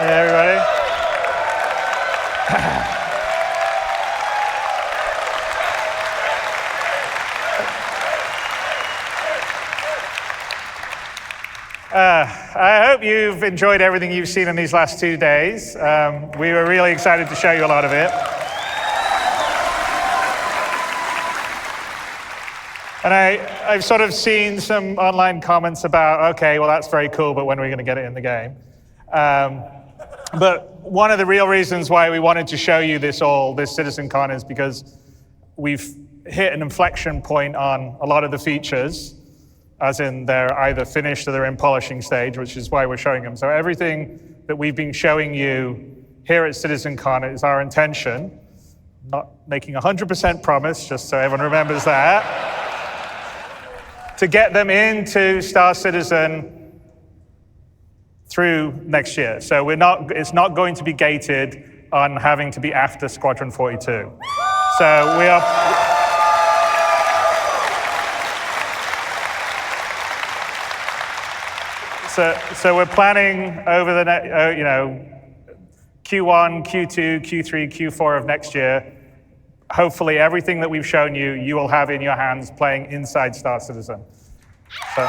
everybody. I hope you've enjoyed everything you've seen in these last 2 days. We were really excited to show you a lot of it. And I've sort of seen some online comments about, okay, well, that's very cool, but when are we going to get it in the game? But one of the real reasons why we wanted to show you this CitizenCon is because we've hit an inflection point on a lot of the features, as in they're either finished or they're in polishing stage, which is why we're showing them. So everything that we've been showing you here at CitizenCon is our intention, not making 100% promise, just so everyone remembers that, to get them into Star Citizen through next year. So it's not going to be gated on having to be after Squadron 42. So we are... So we're planning over the Q1, Q2, Q3, Q4 of next year. Hopefully, everything that we've shown you, you will have in your hands playing inside Star Citizen. So,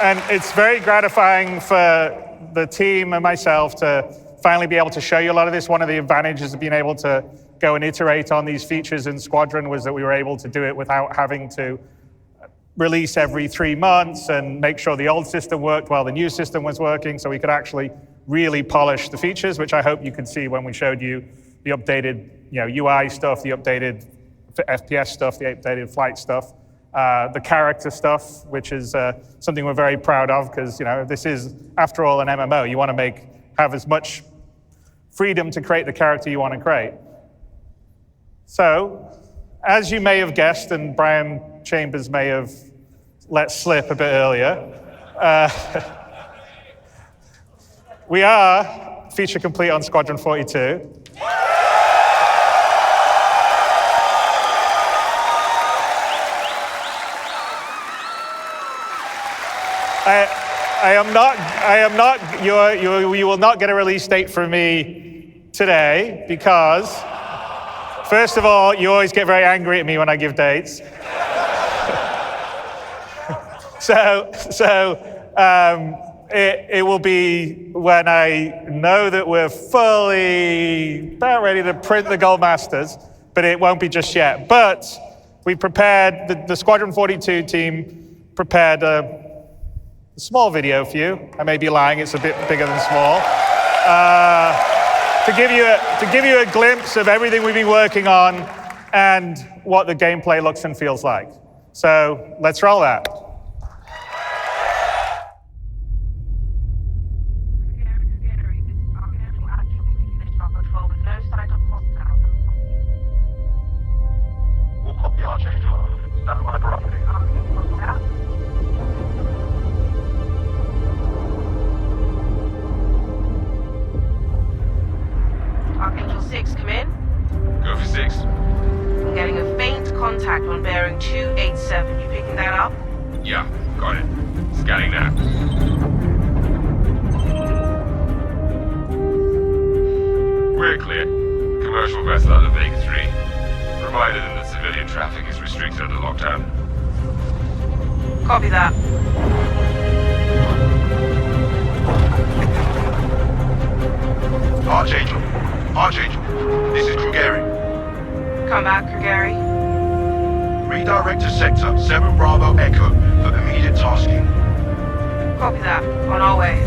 and it's very gratifying for the team and myself to finally be able to show you a lot of this. One of the advantages of being able to go and iterate on these features in Squadron was that we were able to do it without having to release every 3 months and make sure the old system worked while the new system was working, so we could actually really polish the features, which I hope you could see when we showed you the updated UI stuff, the updated FPS stuff, the updated flight stuff, the character stuff, which is something we're very proud of, because this is, after all, an MMO. You want to have as much freedom to create the character you want to create. So, as you may have guessed, and Brian Chambers may have let slip a bit earlier, we are feature complete on Squadron 42. You will not get a release date from me today because, first of all, you always get very angry at me when I give dates. It will be when I know that we're fully about ready to print the Gold Masters, but it won't be just yet. But we prepared, the Squadron 42 team prepared a small video for you. I may be lying, it's a bit bigger than small. To give you a glimpse of everything we've been working on and what the gameplay looks and feels like. So let's roll that. Archangel 6, come in. Go for 6. I'm getting a faint contact on bearing 287. You picking that up? Yeah, got it. Scanning now. We're clear. Commercial vessel out of Vega 3. Reminder that civilian traffic is restricted under lockdown. Copy that. Archangel, this is Krugeri. Come back, Krugeri. Redirect to Sector 7 Bravo Echo for immediate tasking. Copy that. On our way.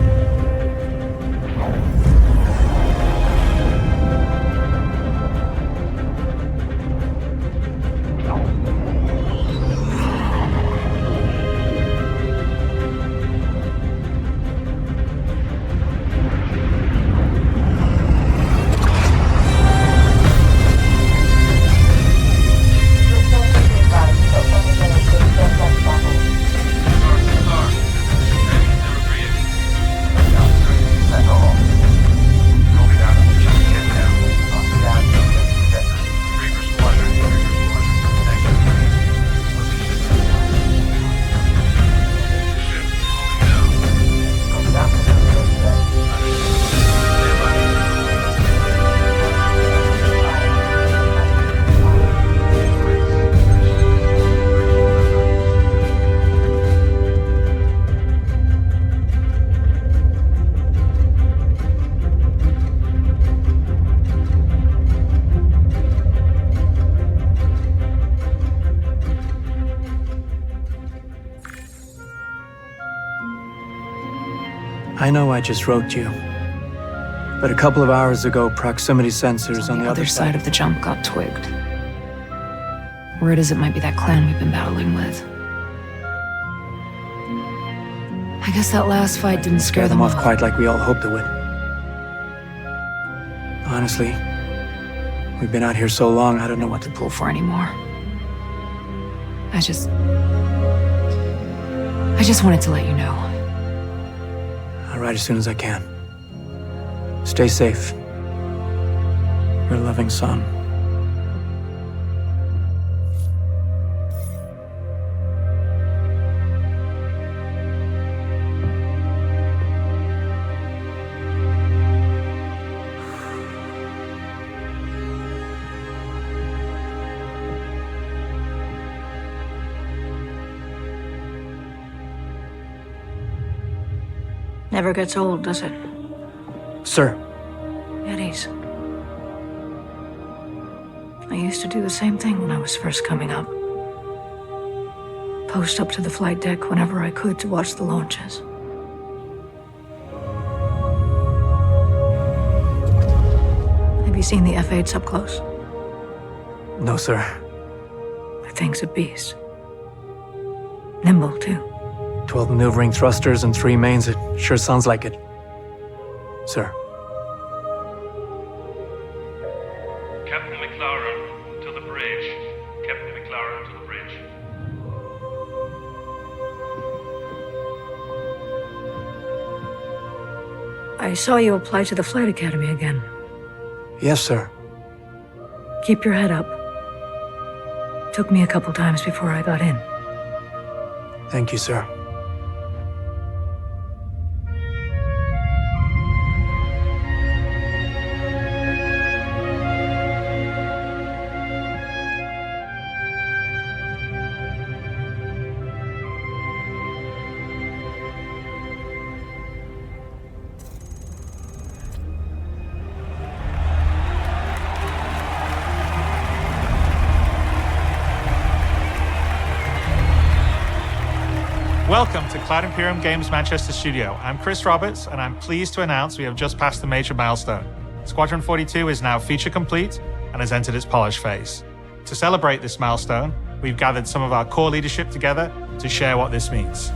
I know I just wrote you. But a couple of hours ago, proximity sensors on the other side of the jump got twigged. Word is it might be that clan we've been battling with. I guess that last fight didn't scare them off quite like we all hoped it would. Honestly, we've been out here so long, I don't know what to pull for anymore. I just wanted to let you know. I'll write as soon as I can. Stay safe. Your loving son. Never gets old, does it? Sir. Eddies. I used to do the same thing when I was first coming up. Post up to the flight deck whenever I could to watch the launches. Have you seen the F-8s up close? No, sir. The thing's a beast. Nimble, too. 12 maneuvering thrusters and 3 mains. It sure sounds like it. Sir. Captain McLaren, to the bridge. Captain McLaren, to the bridge. I saw you apply to the Flight Academy again. Yes, sir. Keep your head up. Took me a couple times before I got in. Thank you, sir. Welcome to Cloud Imperium Games Manchester Studio. I'm Chris Roberts, and I'm pleased to announce we have just passed a major milestone. Squadron 42 is now feature complete and has entered its polish phase. To celebrate this milestone, we've gathered some of our core leadership together to share what this means.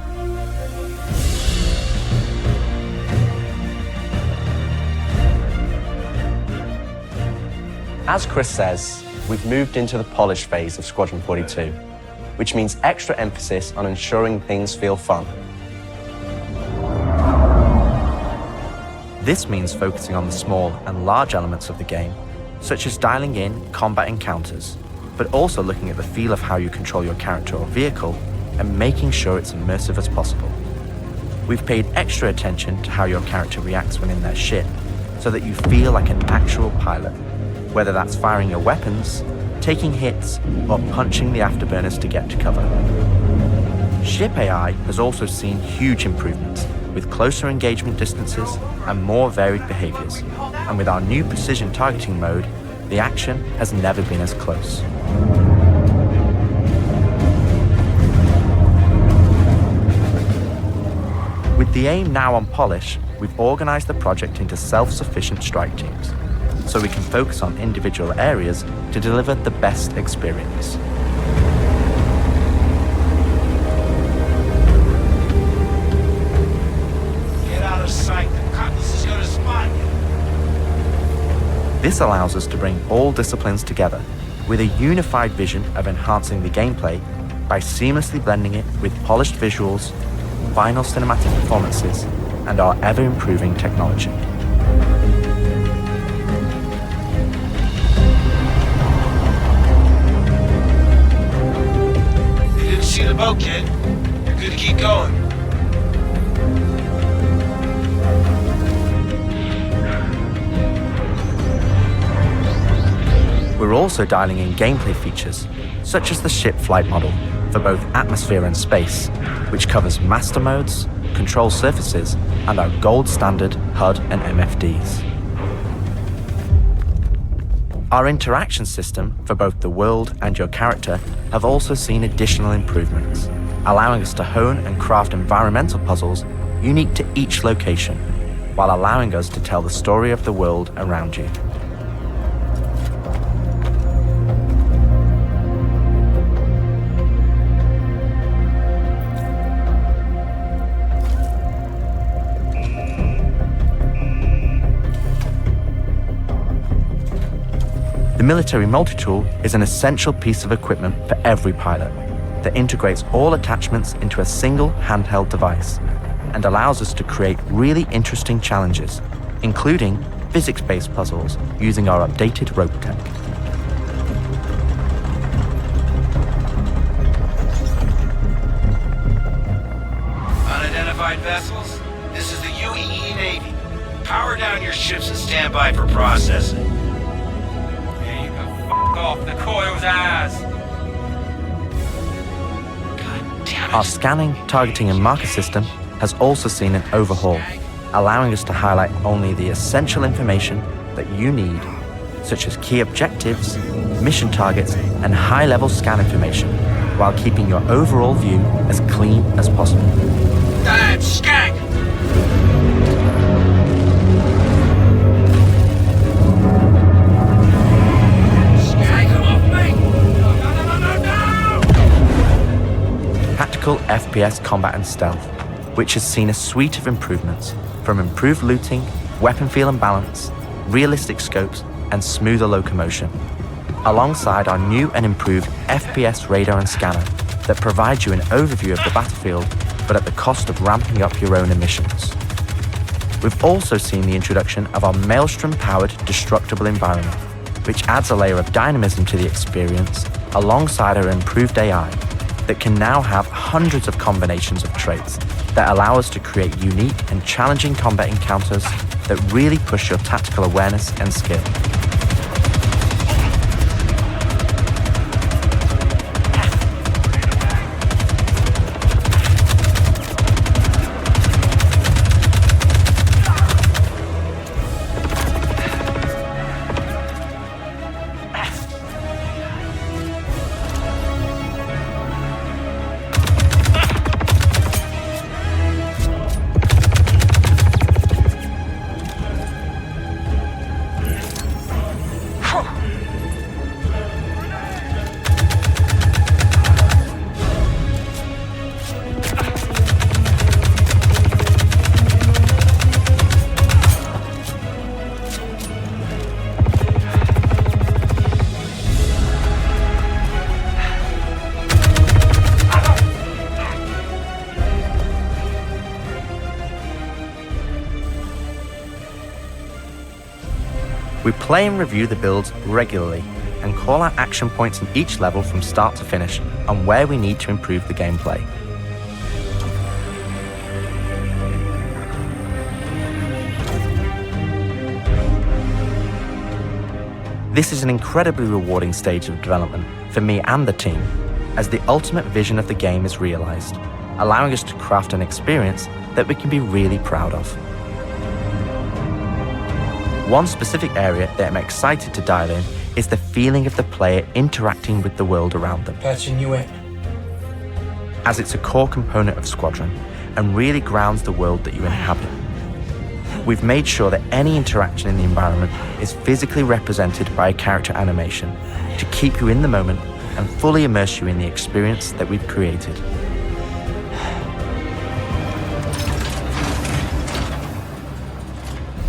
As Chris says, we've moved into the polish phase of Squadron 42, which means extra emphasis on ensuring things feel fun. This means focusing on the small and large elements of the game, such as dialing in combat encounters, but also looking at the feel of how you control your character or vehicle and making sure it's immersive as possible. We've paid extra attention to how your character reacts when in their ship, so that you feel like an actual pilot, whether that's firing your weapons, taking hits, or punching the afterburners to get to cover. Ship AI has also seen huge improvements, with closer engagement distances and more varied behaviors. And with our new precision targeting mode, the action has never been as close. With the aim now on polish, we've organized the project into self-sufficient strike teams, so we can focus on individual areas to deliver the best experience. Get out of sight, the cutlass is gonna spot you. This allows us to bring all disciplines together with a unified vision of enhancing the gameplay by seamlessly blending it with polished visuals, final cinematic performances, and our ever-improving technology. See the boat, kid. You're good to keep going. We're also dialing in gameplay features, such as the ship flight model for both atmosphere and space, which covers master modes, control surfaces, and our gold standard HUD and MFDs. Our interaction system for both the world and your character have also seen additional improvements, allowing us to hone and craft environmental puzzles unique to each location, while allowing us to tell the story of the world around you. The military multi-tool is an essential piece of equipment for every pilot that integrates all attachments into a single handheld device and allows us to create really interesting challenges, including physics-based puzzles using our updated rope tech. Unidentified vessels, this is the UEE Navy. Power down your ships and stand by for processing. There you go. F*** off, the coil's ass. God damn it. Our scanning, targeting, and marker system has also seen an overhaul, allowing us to highlight only the essential information that you need, such as key objectives, mission targets, and high-level scan information, while keeping your overall view as clean as possible. Damn skank! Tactical FPS combat and stealth, which has seen a suite of improvements from improved looting, weapon feel and balance, realistic scopes, and smoother locomotion, alongside our new and improved FPS radar and scanner that provides you an overview of the battlefield, but at the cost of ramping up your own emissions. We've also seen the introduction of our Maelstrom-powered destructible environment, which adds a layer of dynamism to the experience alongside our improved AI that can now have hundreds of combinations of traits that allow us to create unique and challenging combat encounters that really push your tactical awareness and skill. We play and review the builds regularly and call out action points in each level from start to finish on where we need to improve the gameplay. This is an incredibly rewarding stage of development for me and the team, as the ultimate vision of the game is realized, allowing us to craft an experience that we can be really proud of. One specific area that I'm excited to dial in is the feeling of the player interacting with the world around them. Patching you in. As it's a core component of Squadron and really grounds the world that you inhabit. We've made sure that any interaction in the environment is physically represented by a character animation to keep you in the moment and fully immerse you in the experience that we've created.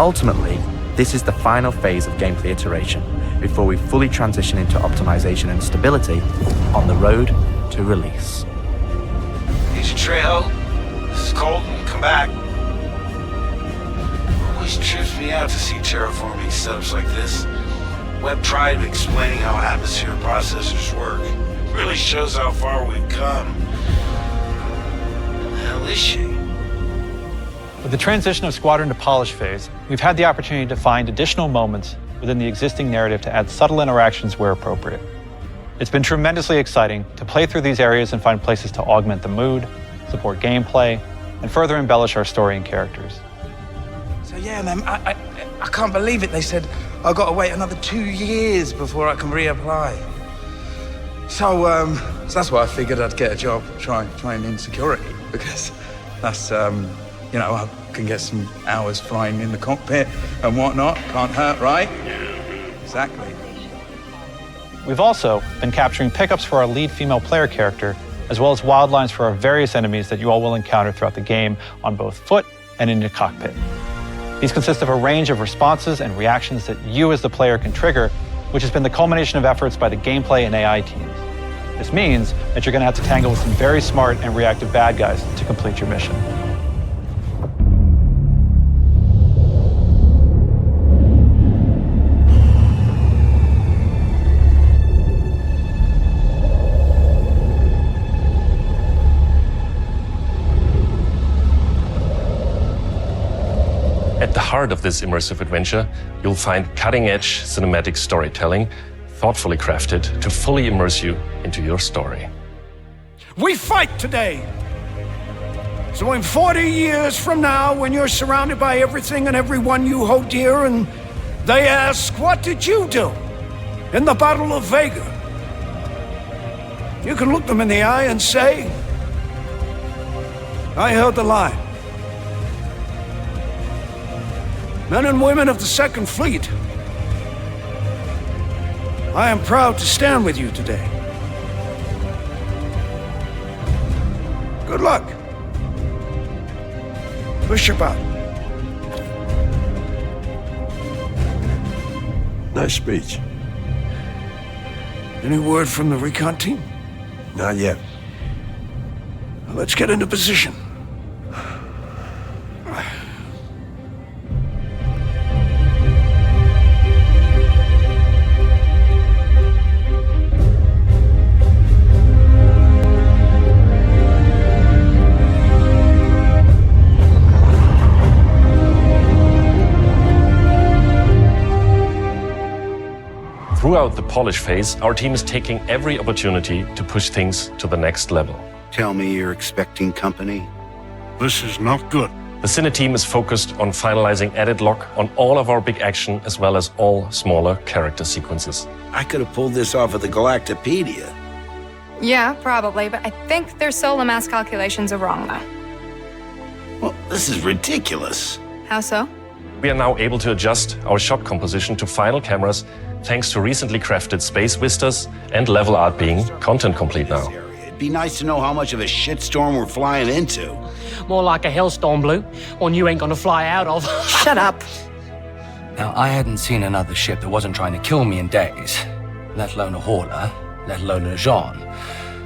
Ultimately, this is the final phase of gameplay iteration before we fully transition into optimization and stability on the road to release. Agent Trejo, this is Colton. Come back. Always trips me out to see terraforming setups like this. Webb tried explaining how atmosphere processors work. Really shows how far we've come. What the hell is she? With the transition of Squadron to polish phase, we've had the opportunity to find additional moments within the existing narrative to add subtle interactions where appropriate. It's been tremendously exciting to play through these areas and find places to augment the mood, support gameplay, and further embellish our story and characters. So yeah, man, I can't believe it. They said I've got to wait another 2 years before I can reapply. So that's why I figured I'd get a job trying in security, because that's You know, I can get some hours flying in the cockpit and whatnot. Can't hurt, right? Exactly. We've also been capturing pickups for our lead female player character, as well as wild lines for our various enemies that you all will encounter throughout the game on both foot and in your cockpit. These consist of a range of responses and reactions that you as the player can trigger, which has been the culmination of efforts by the gameplay and AI teams. This means that you're going to have to tangle with some very smart and reactive bad guys to complete your mission. At the heart of this immersive adventure, you'll find cutting-edge cinematic storytelling, thoughtfully crafted to fully immerse you into your story. We fight today. So in 40 years from now, when you're surrounded by everything and everyone you hold dear, and they ask, what did you do in the Battle of Vega? You can look them in the eye and say, I held the line. Men and women of the Second Fleet, I am proud to stand with you today. Good luck. Push your button. Nice speech. Any word from the recon team? Not yet. Well, let's get into position. Throughout the polish phase, our team is taking every opportunity to push things to the next level. Tell me you're expecting company? This is not good. The Cine team is focused on finalizing edit lock on all of our big action as well as all smaller character sequences. I could have pulled this off of the Galactopedia. Yeah, probably, but I think their solar mass calculations are wrong, though. Well, this is ridiculous. How so? We are now able to adjust our shot composition to final cameras thanks to recently crafted space vistas and level art being content complete now. It'd be nice to know how much of a shitstorm we're flying into. More like a hellstorm, Blue. One you ain't gonna fly out of. Shut up. Now, I hadn't seen another ship that wasn't trying to kill me in days, let alone a hauler, let alone a Jean.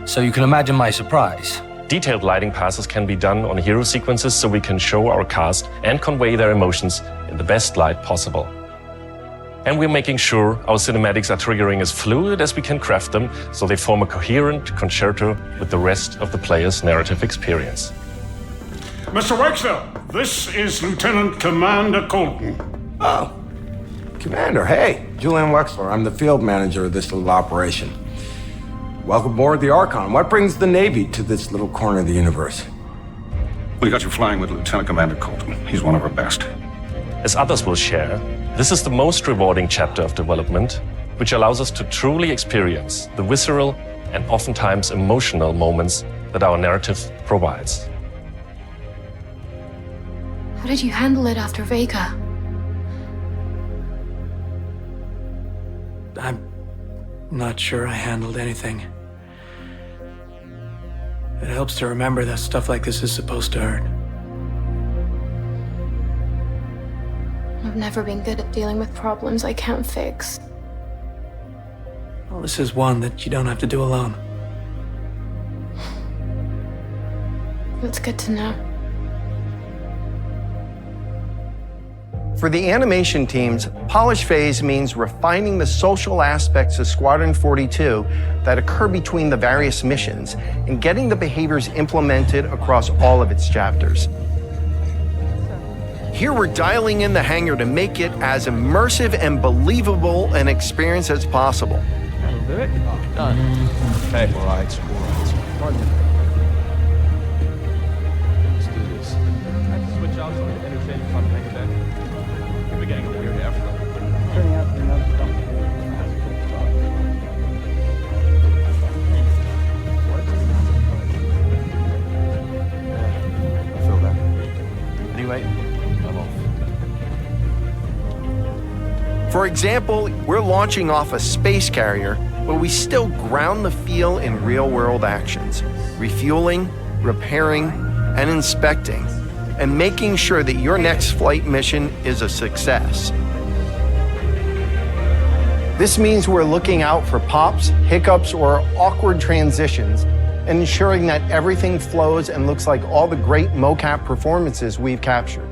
So you can imagine my surprise. Detailed lighting passes can be done on hero sequences so we can show our cast and convey their emotions in the best light possible. And we're making sure our cinematics are triggering as fluid as we can craft them so they form a coherent concerto with the rest of the player's narrative experience. Mr. Wexler, this is Lieutenant Commander Colton. Oh, Commander, hey. Julian Wexler, I'm the field manager of this little operation. Welcome aboard the Archon. What brings the Navy to this little corner of the universe? We got you flying with Lieutenant Commander Colton. He's one of our best. As others will share, this is the most rewarding chapter of development, which allows us to truly experience the visceral and oftentimes emotional moments that our narrative provides. How did you handle it after Vega? I'm not sure I handled anything. It helps to remember that stuff like this is supposed to hurt. I've never been good at dealing with problems I can't fix. Well, this is one that you don't have to do alone. That's good to know. For the animation teams, polish phase means refining the social aspects of Squadron 42 that occur between the various missions and getting the behaviors implemented across all of its chapters. Here we're dialing in the hangar to make it as immersive and believable an experience as possible. That'll do it. Done. Okay. All right. Let's do this. I have to switch out some of the entertainment content today. We're getting a weird after. Turning out to be another stuff. I feel that. you waiting? I'm off. For example, we're launching off a space carrier, but we still ground the feel in real-world actions, refueling, repairing, and inspecting, and making sure that your next flight mission is a success. This means we're looking out for pops, hiccups, or awkward transitions, and ensuring that everything flows and looks like all the great mocap performances we've captured.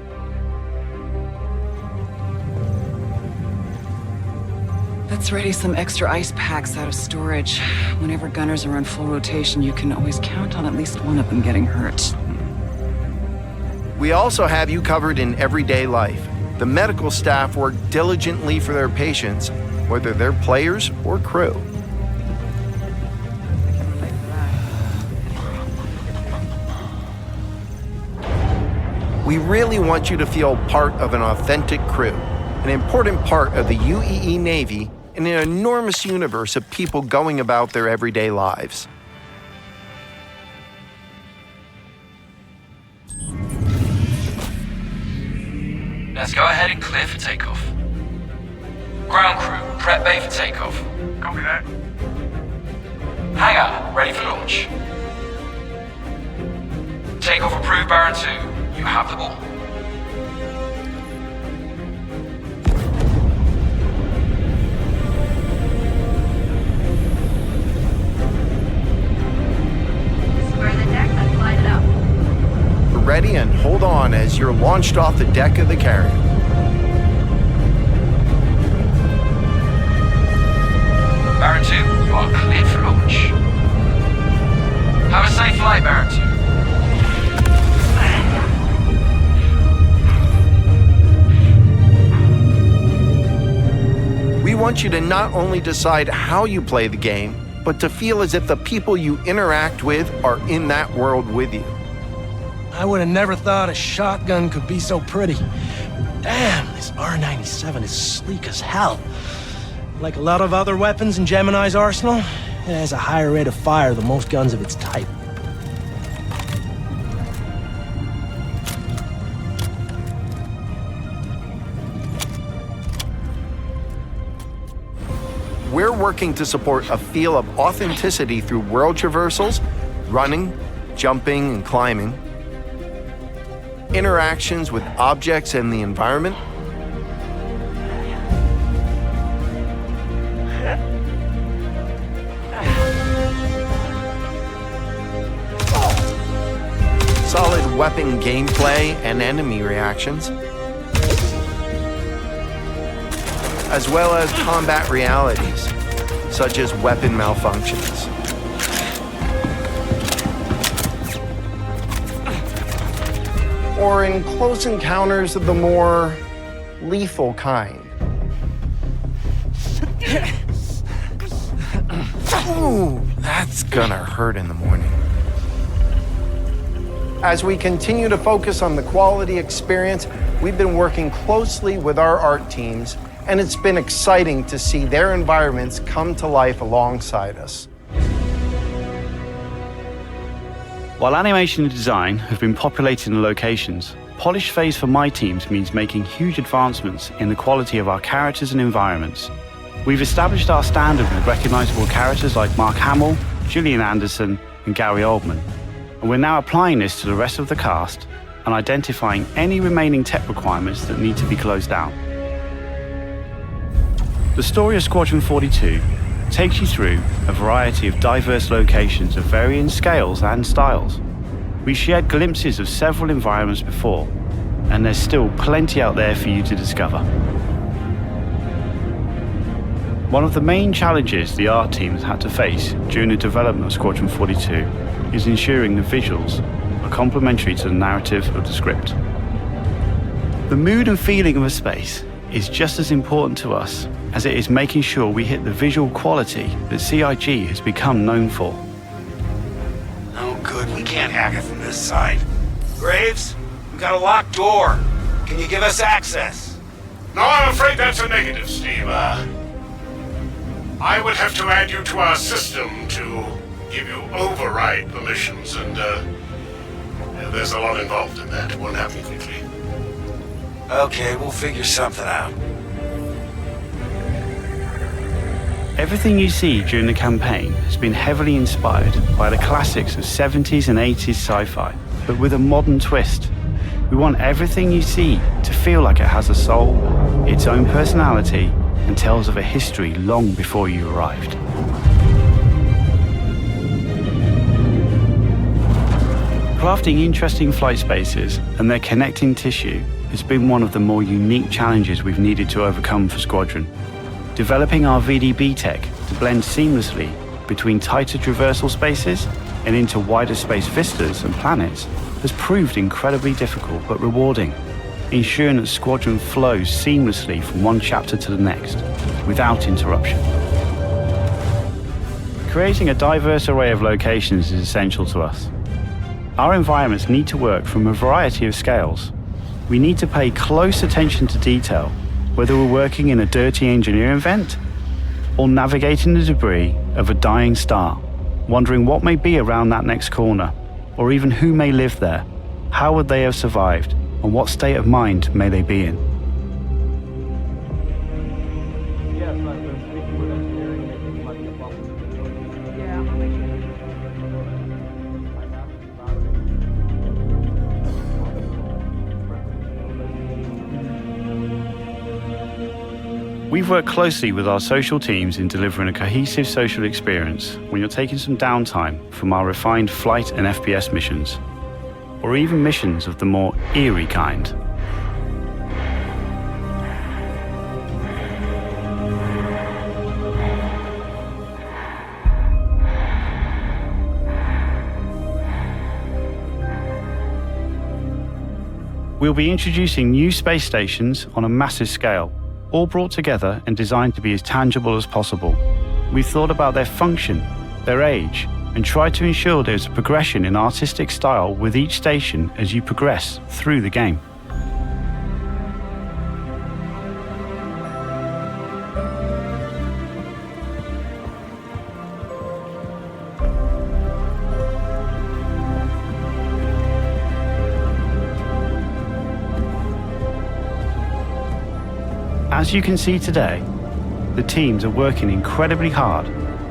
Let's ready some extra ice packs out of storage. Whenever gunners are on full rotation, you can always count on at least one of them getting hurt. We also have you covered in everyday life. The medical staff work diligently for their patients, whether they're players or crew. We really want you to feel part of an authentic crew, an important part of the UEE Navy in an enormous universe of people going about their everyday lives. Let's go ahead and clear for takeoff. Ground crew, prep bay for takeoff. Copy that. Hangar, ready for launch. Takeoff approved, Baron 2. You have the ball. Square the deck, let's line it up. Ready and hold on as you're launched off the deck of the carrier. Baron 2, you are cleared for launch. Have a safe flight, Baron 2. We want you to not only decide how you play the game, but to feel as if the people you interact with are in that world with you. I would have never thought a shotgun could be so pretty. Damn, this R97 is sleek as hell. Like a lot of other weapons in Gemini's arsenal, it has a higher rate of fire than most guns of its type. We're working to support a feel of authenticity through world traversals, running, jumping, and climbing, interactions with objects and the environment, solid weapon gameplay and enemy reactions, as well as combat realities, such as weapon malfunctions. Or in close encounters of the more lethal kind. Ooh, that's gonna hurt in the morning. As we continue to focus on the quality experience, we've been working closely with our art teams, and it's been exciting to see their environments come to life alongside us. While animation and design have been populating the locations, polish phase for my teams means making huge advancements in the quality of our characters and environments. We've established our standard with recognizable characters like Mark Hamill, Gillian Anderson, and Gary Oldman. And we're now applying this to the rest of the cast and identifying any remaining tech requirements that need to be closed down. The story of Squadron 42 takes you through a variety of diverse locations of varying scales and styles. We shared glimpses of several environments before, and there's still plenty out there for you to discover. One of the main challenges the art team has had to face during the development of Squadron 42 is ensuring the visuals are complementary to the narrative of the script. The mood and feeling of a space is just as important to us as it is making sure we hit the visual quality that CIG has become known for. No good, we can't hack it from this side. Graves, we got a locked door. Can you give us access? No, I'm afraid that's a negative, Steve. I would have to add you to our system to give you override permissions, and Yeah, there's a lot involved in that. It won't happen quickly. Okay, we'll figure something out. Everything you see during the campaign has been heavily inspired by the classics of 70s and 80s sci-fi, but with a modern twist. We want everything you see to feel like it has a soul, its own personality, and tells of a history long before you arrived. Crafting interesting flight spaces and their connecting tissue has been one of the more unique challenges we've needed to overcome for Squadron. Developing our VDB tech to blend seamlessly between tighter traversal spaces and into wider space vistas and planets has proved incredibly difficult but rewarding, ensuring that Squadron flows seamlessly from one chapter to the next, without interruption. Creating a diverse array of locations is essential to us. Our environments need to work from a variety of scales. We need to pay close attention to detail, whether we're working in a dirty engineering vent or navigating the debris of a dying star, wondering what may be around that next corner, or even who may live there, how would they have survived, and what state of mind may they be in. Yes, I've been speaking with engineering. They think it might be a problem. Yeah, I'll make sure. We've worked closely with our social teams in delivering a cohesive social experience when you're taking some downtime from our refined flight and FPS missions, or even missions of the more eerie kind. We'll be introducing new space stations on a massive scale, all brought together and designed to be as tangible as possible. We've thought about their function, their age, and tried to ensure there's a progression in artistic style with each station as you progress through the game. As you can see today, the teams are working incredibly hard,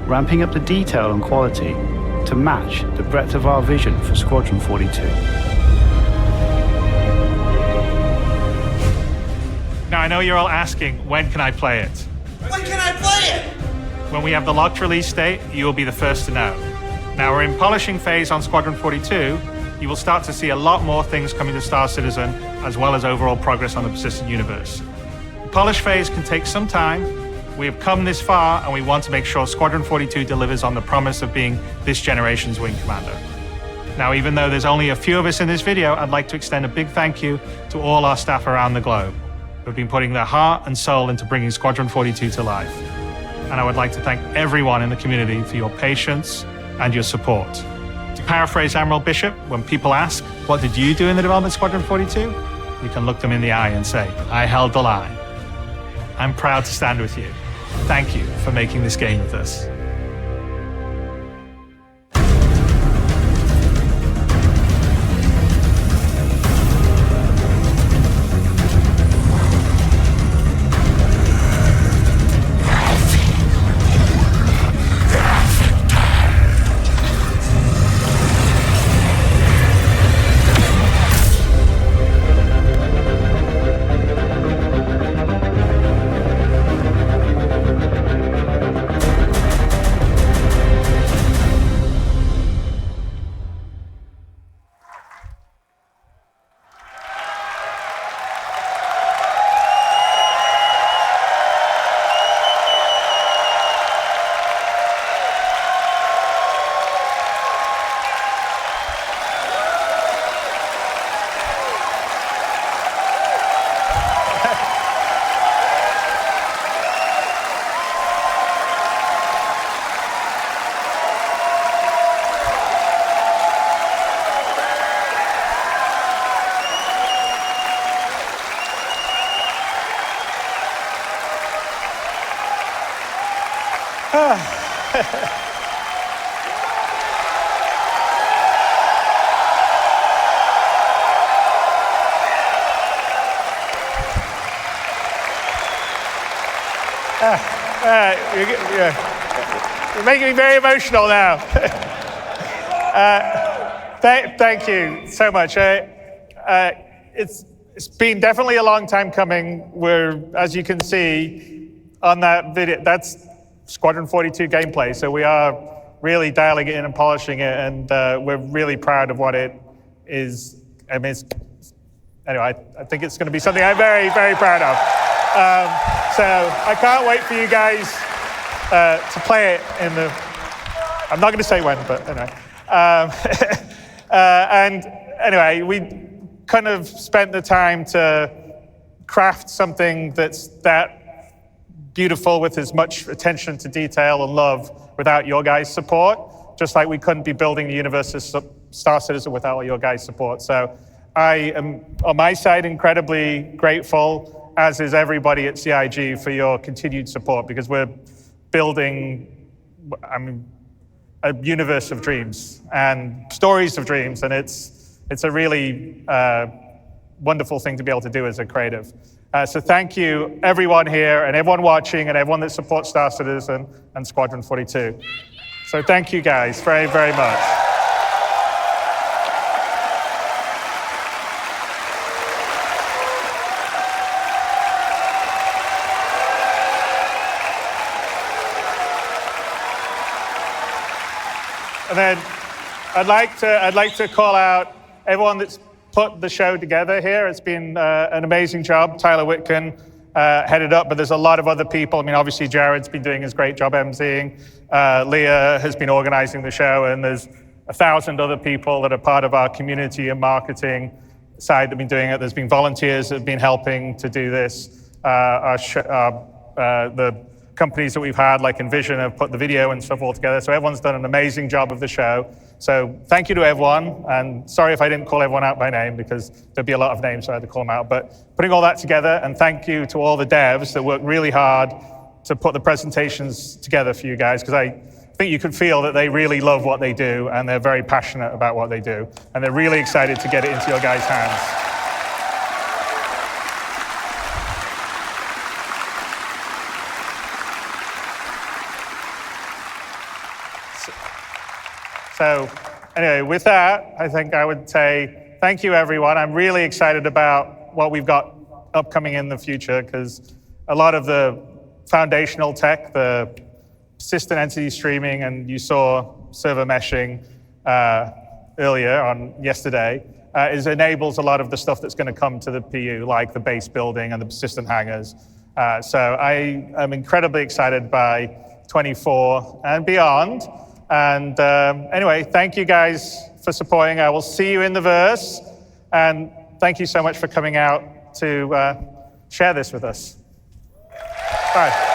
ramping up the detail and quality to match the breadth of our vision for Squadron 42. Now, I know you're all asking, when can I play it? When can I play it? When we have the locked release date, you will be the first to know. Now, we're in polishing phase on Squadron 42. You will start to see a lot more things coming to Star Citizen, as well as overall progress on the persistent universe. The polish phase can take some time. We have come this far, and we want to make sure Squadron 42 delivers on the promise of being this generation's wing commander. Now, even though there's only a few of us in this video, I'd like to extend a big thank you to all our staff around the globe who have been putting their heart and soul into bringing Squadron 42 to life. And I would like to thank everyone in the community for your patience and your support. To paraphrase Admiral Bishop, when people ask, what did you do in the development of Squadron 42? You can look them in the eye and say, I held the line. I'm proud to stand with you. Thank you for making this game with us. Well, You're making me very emotional now. Thank you so much. It's been definitely a long time coming. As you can see on that video, that's Squadron 42 gameplay. So we are really dialing it in and polishing it, and we're really proud of what it is. I mean, anyway, I think it's going to be something I'm very, very proud of. So I can't wait for you guys to play it in the... I'm not going to say when, but anyway. And anyway, we kind of spent the time to craft something that's that beautiful with as much attention to detail and love without your guys' support, just like we couldn't be building the universe of Star Citizen without your guys' support. So I am, on my side, incredibly grateful, as is everybody at CIG, for your continued support, because we're building, a universe of dreams and stories of dreams, and it's a really wonderful thing to be able to do as a creative. So thank you, everyone here, and everyone watching, and everyone that supports Star Citizen and Squadron 42. So thank you guys very, very much. And then I'd like to call out everyone that's put the show together here. It's been an amazing job. Tyler Whitkin headed up, but there's a lot of other people. I mean, obviously Jared's been doing his great job emceeing. Leah has been organizing the show, and there's 1,000 other people that are part of our community and marketing side that have been doing it. There's been volunteers that have been helping to do this. The companies that we've had, like Envision, have put the video and stuff all together. So everyone's done an amazing job of the show. So thank you to everyone. And sorry if I didn't call everyone out by name, because there'd be a lot of names, so I had to call them out. But putting all that together, and thank you to all the devs that worked really hard to put the presentations together for you guys, because I think you could feel that they really love what they do, and they're very passionate about what they do. And they're really excited to get it into your guys' hands. So anyway, with that, I think I would say thank you, everyone. I'm really excited about what we've got upcoming in the future, because a lot of the foundational tech, the persistent entity streaming, and you saw server meshing earlier on yesterday, enables a lot of the stuff that's going to come to the PU, like the base building and the persistent hangars. So I am incredibly excited by 24 and beyond. And anyway, thank you guys for supporting. I will see you in the verse. And thank you so much for coming out to share this with us. Bye.